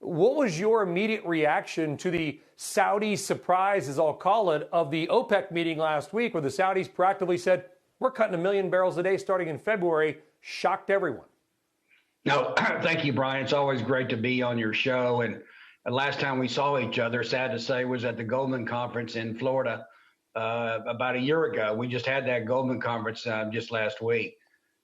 What was your immediate reaction to the Saudi surprise, as I'll call it, of the OPEC meeting last week, where the Saudis proactively said, we're cutting 1 million barrels a day starting in February? Shocked everyone. No, thank you, Brian. It's always great to be on your show. And the last time we saw each other, sad to say, was at the Goldman Conference in Florida about a year ago. We just had that Goldman Conference just last week.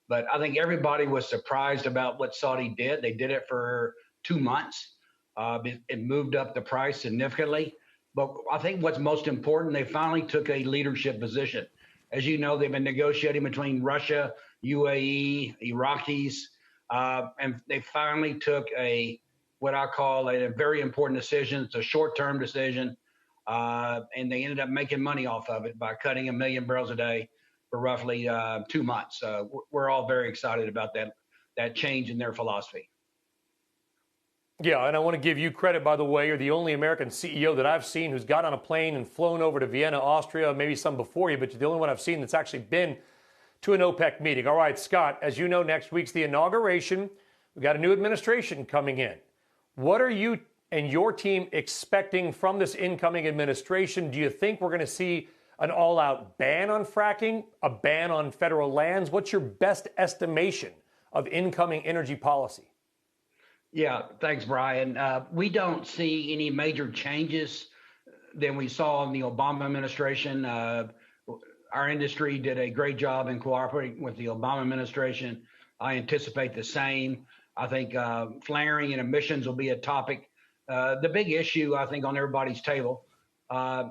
But I think everybody was surprised about what Saudi did. They did it for 2 months. It moved up the price significantly. But I think what's most important, they finally took a leadership position. As you know, they've been negotiating between Russia, UAE, Iraqis, and they finally took what I call a very important decision. It's a short-term decision, and they ended up making money off of it by cutting 1 million barrels a day for roughly 2 months. We're all very excited about that change in their philosophy. Yeah, and I want to give you credit, by the way. You're the only American CEO that I've seen who's got on a plane and flown over to Vienna, Austria, maybe some before you, but you're the only one I've seen that's actually been to an OPEC meeting. All right, Scott, as you know, next week's the inauguration. We've got a new administration coming in. What are you and your team expecting from this incoming administration? Do you think we're going to see an all-out ban on fracking, a ban on federal lands? What's your best estimation of incoming energy policy? Yeah, thanks, Brian. We don't see any major changes than we saw in the Obama administration. Our industry did a great job in cooperating with the Obama administration. I anticipate the same. I think flaring and emissions will be a topic. The big issue, I think, on everybody's table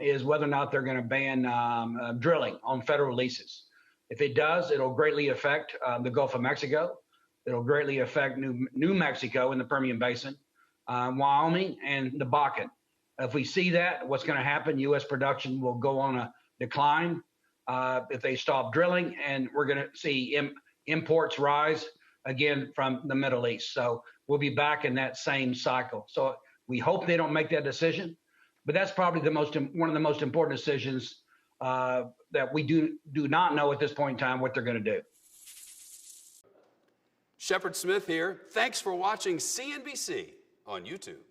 is whether or not they're going to ban drilling on federal leases. If it does, it'll greatly affect the Gulf of Mexico. It'll greatly affect New Mexico in the Permian Basin, Wyoming, and the Bakken. If we see that, what's going to happen? U.S. production will go on a decline if they stop drilling, and we're going to see imports rise again from the Middle East. So we'll be back in that same cycle. So we hope they don't make that decision, but that's probably one of the most important decisions that we do not know at this point in time what they're going to do. Shepard Smith here. Thanks for watching CNBC on YouTube.